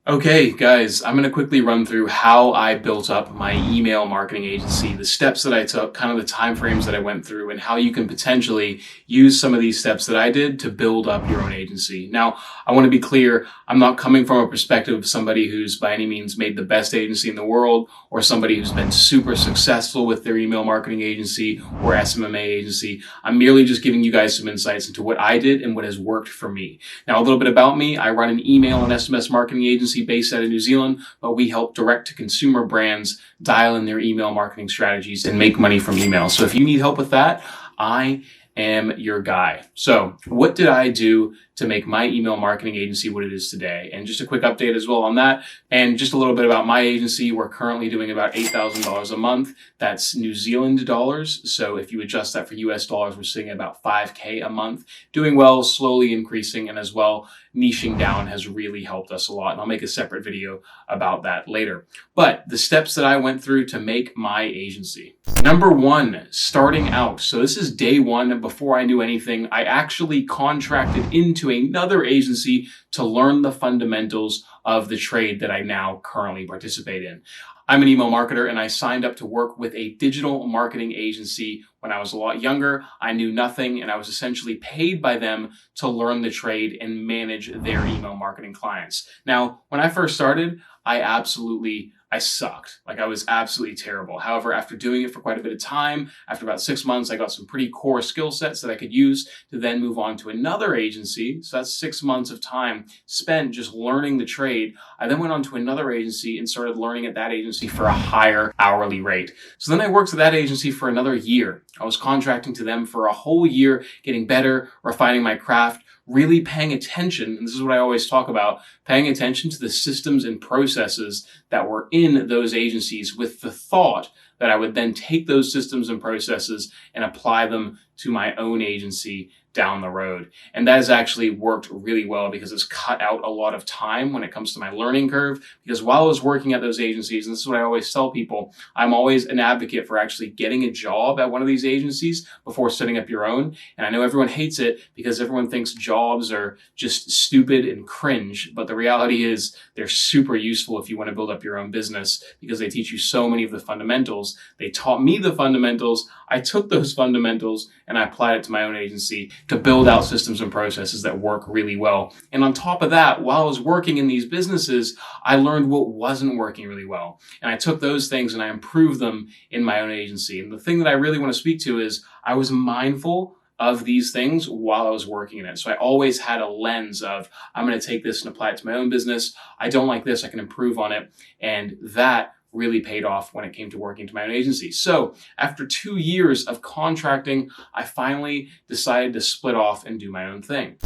Okay, guys, I'm going to quickly run through how I built up my email marketing agency, the steps that I took, kind of the timeframes that I went through, and how you can potentially use some of these steps that I did to build up your own agency. Now, I want to be clear, I'm not coming from a perspective of somebody who's by any means made the best agency in the world, or somebody who's been super successful with their email marketing agency or SMMA agency. I'm merely just giving you guys some insights into what I did and what has worked for me. Now, a little bit about me. I run an email and SMS marketing agency based out of New Zealand, but we help direct-to-consumer brands dial in their email marketing strategies and make money from email. So if you need help with that, I am your guy. So what did I do to make my email marketing agency what it is today? And just a quick update as well on that. And just a little bit about my agency. We're currently doing about $8,000 a month. That's New Zealand dollars. So if you adjust that for US dollars, we're sitting at about 5K a month. Doing well, slowly increasing, and as well, niching down has really helped us a lot. And I'll make a separate video about that later. But the steps that I went through to make my agency. Number one, starting out. So this is day one. Before I knew anything, I actually contracted into another agency to learn the fundamentals of the trade that I now currently participate in. I'm an email marketer and I signed up to work with a digital marketing agency when I was a lot younger. I knew nothing and I was essentially paid by them to learn the trade and manage their email marketing clients. Now, when I first started, I sucked. Like, I was absolutely terrible. However, after doing it for quite a bit of time, after about 6 months, I got some pretty core skill sets that I could use to then move on to another agency. So that's 6 months of time spent just learning the trade. I then went on to another agency and started learning at that agency for a higher hourly rate. So then I worked at that agency for another year. I was contracting to them for a whole year, getting better, refining my craft, really paying attention, and this is what I always talk about, paying attention to the systems and processes that were in those agencies with the thought that I would then take those systems and processes and apply them to my own agency down the road. And that has actually worked really well because it's cut out a lot of time when it comes to my learning curve. Because while I was working at those agencies, and this is what I always tell people, I'm always an advocate for actually getting a job at one of these agencies before setting up your own. And I know everyone hates it because everyone thinks jobs are just stupid and cringe. But the reality is they're super useful if you want to build up your own business because they teach you so many of the fundamentals. They taught me the fundamentals. I took those fundamentals and I applied it to my own agency to build out systems and processes that work really well. And on top of that, while I was working in these businesses, I learned what wasn't working really well. And I took those things and I improved them in my own agency. And the thing that I really want to speak to is I was mindful of these things while I was working in it. So I always had a lens of, I'm going to take this and apply it to my own business. I don't like this, I can improve on it. And that really paid off when it came to working to my own agency. So after 2 years of contracting, I finally decided to split off and do my own thing.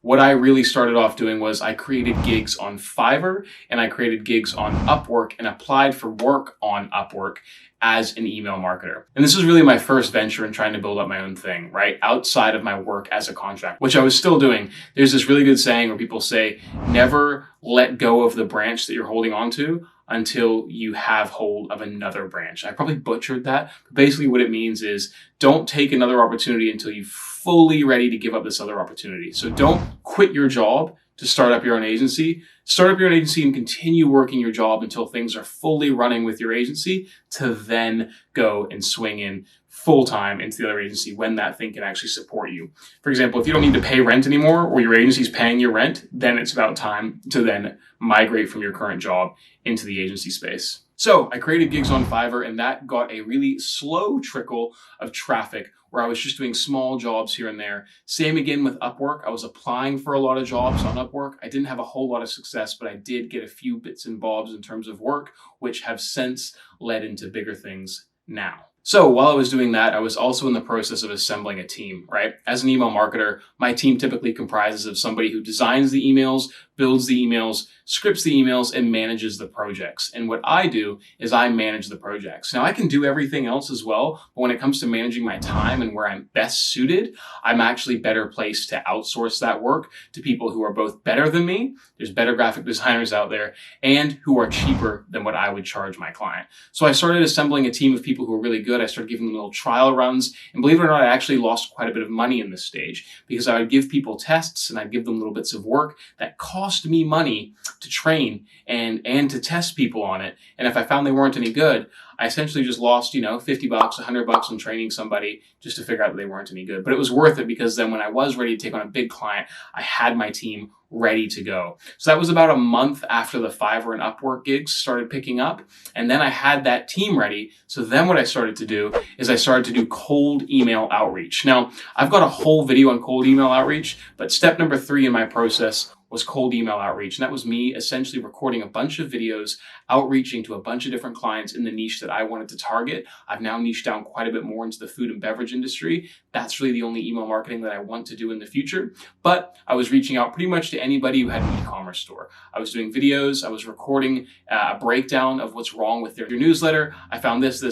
What I really started off doing was I created gigs on Fiverr and I created gigs on Upwork and applied for work on Upwork as an email marketer. And this was really my first venture in trying to build up my own thing, right? Outside of my work as a contractor, which I was still doing. There's this really good saying where people say, never let go of the branch that you're holding onto until you have hold of another branch. I probably butchered that, but basically what it means is don't take another opportunity until you're fully ready to give up this other opportunity. So don't quit your job to start up your own agency. Start up your own agency and continue working your job until things are fully running with your agency to then go and swing in full time into the other agency when that thing can actually support you. For example, if you don't need to pay rent anymore or your agency is paying your rent, then it's about time to then migrate from your current job into the agency space. So I created gigs on Fiverr and that got a really slow trickle of traffic where I was just doing small jobs here and there. Same again with Upwork. I was applying for a lot of jobs on Upwork. I didn't have a whole lot of success, but I did get a few bits and bobs in terms of work, which have since led into bigger things now. So while I was doing that, I was also in the process of assembling a team, right? As an email marketer, my team typically comprises of somebody who designs the emails, builds the emails, scripts the emails, and manages the projects. And what I do is I manage the projects. Now I can do everything else as well, but when it comes to managing my time and where I'm best suited, I'm actually better placed to outsource that work to people who are both better than me. There's better graphic designers out there and who are cheaper than what I would charge my client. So I started assembling a team of people who are really good. good. I started giving them little trial runs. And believe it or not, I actually lost quite a bit of money in this stage because I would give people tests and I'd give them little bits of work that cost me money to train and to test people on it. And if I found they weren't any good, I essentially just lost, $50, $100 on training somebody just to figure out that they weren't any good. But it was worth it because then when I was ready to take on a big client, I had my team ready to go. So that was about a month after the Fiverr and Upwork gigs started picking up. And then I had that team ready. So then what I started to do is I started to do cold email outreach. Now, I've got a whole video on cold email outreach, but step number 3 in my process was cold email outreach. And that was me essentially recording a bunch of videos, outreaching to a bunch of different clients in the niche that I wanted to target. I've now niched down quite a bit more into the food and beverage industry. That's really the only email marketing that I want to do in the future. But I was reaching out pretty much to anybody who had an e-commerce store. I was doing videos. I was recording a breakdown of what's wrong with their newsletter. I found this.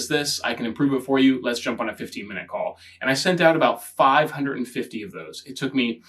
I can improve it for you. Let's jump on a 15-minute call. And I sent out about 550 of those. It took me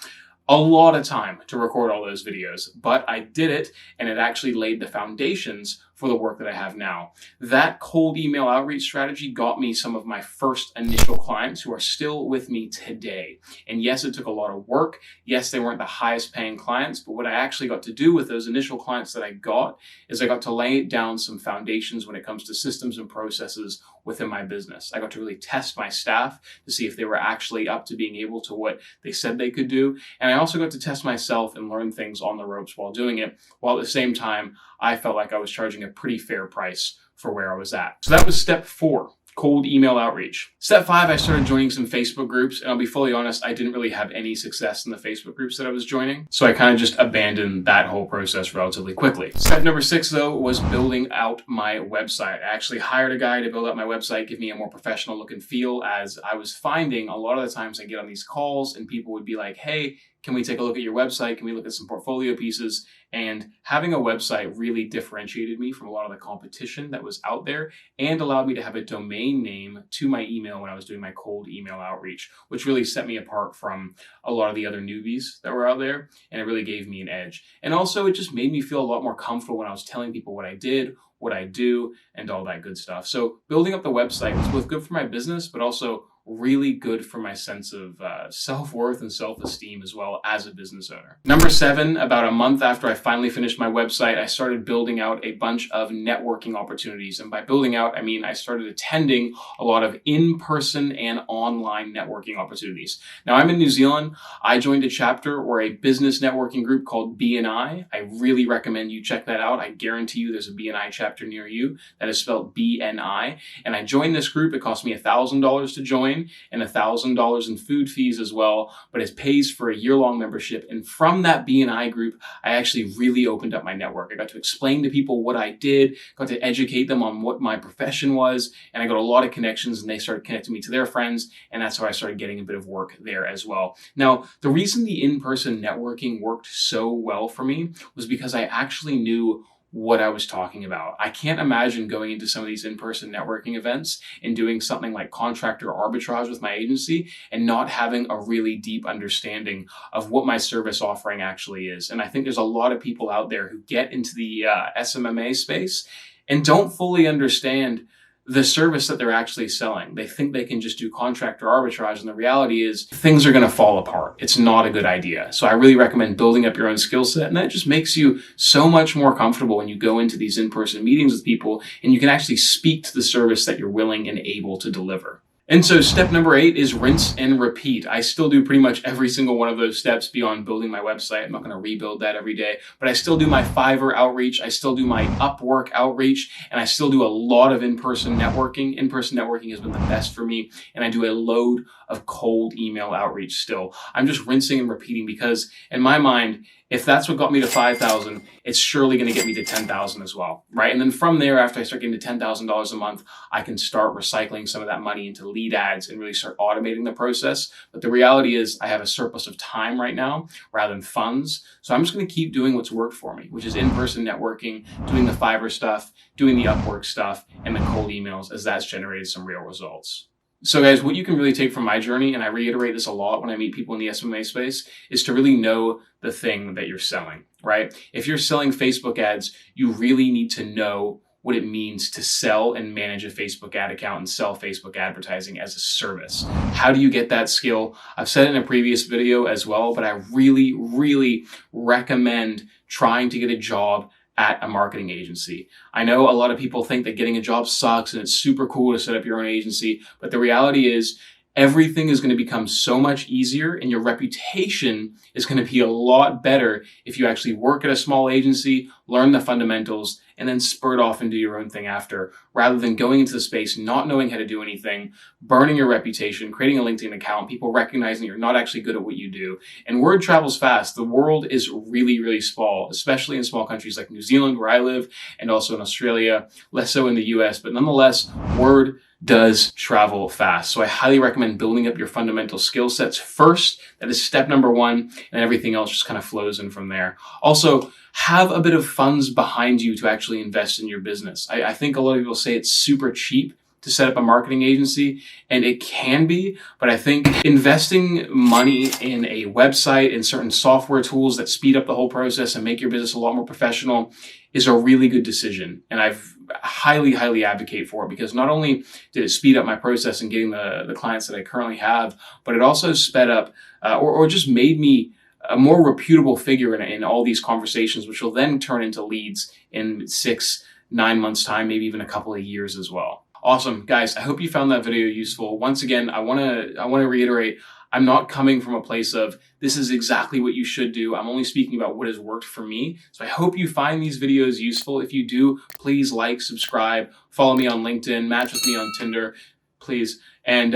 a lot of time to record all those videos, but I did it, and it actually laid the foundations for the work that I have now. That cold email outreach strategy got me some of my first initial clients who are still with me today. And yes, it took a lot of work. Yes, they weren't the highest paying clients, but what I actually got to do with those initial clients that I got is I got to lay down some foundations when it comes to systems and processes within my business. I got to really test my staff to see if they were actually up to being able to what they said they could do. And I also got to test myself and learn things on the ropes while doing it, while at the same time, I felt like I was charging a pretty fair price for where I was at. So that was step 4. Cold email outreach. Step 5, I started joining some Facebook groups, and I'll be fully honest, I didn't really have any success in the Facebook groups that I was joining. So I kind of just abandoned that whole process relatively quickly. Step number 6, though, was building out my website. I actually hired a guy to build out my website, give me a more professional look and feel, as I was finding a lot of the times I get on these calls and people would be like, hey, can we take a look at your website? Can we look at some portfolio pieces? And having a website really differentiated me from a lot of the competition that was out there and allowed me to have a domain name to my email when I was doing my cold email outreach, which really set me apart from a lot of the other newbies that were out there. And it really gave me an edge. And also it just made me feel a lot more comfortable when I was telling people what I did, what I do, and all that good stuff. So building up the website was both good for my business, but also really good for my sense of self-worth and self-esteem as well as a business owner. Number 7, about a month after I finally finished my website, I started building out a bunch of networking opportunities. And by building out, I mean I started attending a lot of in-person and online networking opportunities. Now I'm in New Zealand. I joined a chapter or a business networking group called BNI. I really recommend you check that out. I guarantee you there's a BNI chapter near you that is spelled BNI. And I joined this group. It cost me $1,000 to join and $1,000 in food fees as well, but it pays for a year-long membership. And from that BNI group, I actually really opened up my network. I got to explain to people what I did, got to educate them on what my profession was, and I got a lot of connections, and they started connecting me to their friends, and that's how I started getting a bit of work there as well. Now, the reason the in-person networking worked so well for me was because I actually knew what I was talking about. I can't imagine going into some of these in-person networking events and doing something like contractor arbitrage with my agency and not having a really deep understanding of what my service offering actually is. And I think there's a lot of people out there who get into the SMMA space and don't fully understand the service that they're actually selling. They think they can just do contractor arbitrage, and the reality is things are going to fall apart. It's not a good idea. So I really recommend building up your own skill set, and that just makes you so much more comfortable when you go into these in-person meetings with people, and you can actually speak to the service that you're willing and able to deliver. And so step number 8 is rinse and repeat. I still do pretty much every single one of those steps beyond building my website. I'm not going to rebuild that every day, but I still do my Fiverr outreach. I still do my Upwork outreach, and I still do a lot of in-person networking. In-person networking has been the best for me, and I do a load of cold email outreach still. I'm just rinsing and repeating because in my mind, if that's what got me to 5,000, it's surely going to get me to 10,000 as well, right? And then from there, after I start getting to $10,000 a month, I can start recycling some of that money into lead ads and really start automating the process. But the reality is I have a surplus of time right now rather than funds. So I'm just going to keep doing what's worked for me, which is in-person networking, doing the Fiverr stuff, doing the Upwork stuff, and the cold emails, as that's generated some real results. So guys, what you can really take from my journey, and I reiterate this a lot when I meet people in the SMMA space, is to really know the thing that you're selling, right? If you're selling Facebook ads, you really need to know what it means to sell and manage a Facebook ad account and sell Facebook advertising as a service. How do you get that skill? I've said it in a previous video as well, but I really, really recommend trying to get a job at a marketing agency. I know a lot of people think that getting a job sucks and it's super cool to set up your own agency, but the reality is everything is going to become so much easier and your reputation is going to be a lot better if you actually work at a small agency, learn the fundamentals, and then spurt off and do your own thing after, rather than going into the space, not knowing how to do anything, burning your reputation, creating a LinkedIn account, people recognizing you're not actually good at what you do. And word travels fast. The world is really, really small, especially in small countries like New Zealand, where I live, and also in Australia, less so in the US, but nonetheless, word does travel fast. So I highly recommend building up your fundamental skill sets first. That is step number one, and everything else just kind of flows in from there. Also, have a bit of funds behind you to actually invest in your business. I think a lot of people say it's super cheap to set up a marketing agency, and it can be, but I think investing money in a website and certain software tools that speed up the whole process and make your business a lot more professional is a really good decision. And I've highly, highly advocate for it, because not only did it speed up my process in getting the clients that I currently have, but it also sped up or just made me a more reputable figure in all these conversations, which will then turn into leads in 6-9 months time, maybe even a couple of years as well. Awesome, guys. I hope you found that video useful. Once again, I want to reiterate, I'm not coming from a place of this is exactly what you should do. I'm only speaking about what has worked for me. So I hope you find these videos useful. If you do, please like, subscribe, follow me on LinkedIn, match with me on Tinder, please. And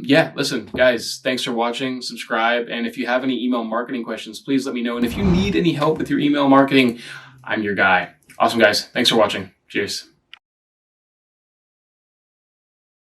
yeah, listen, guys, thanks for watching, subscribe. And if you have any email marketing questions, please let me know. And if you need any help with your email marketing, I'm your guy. Awesome, guys. Thanks for watching. Cheers.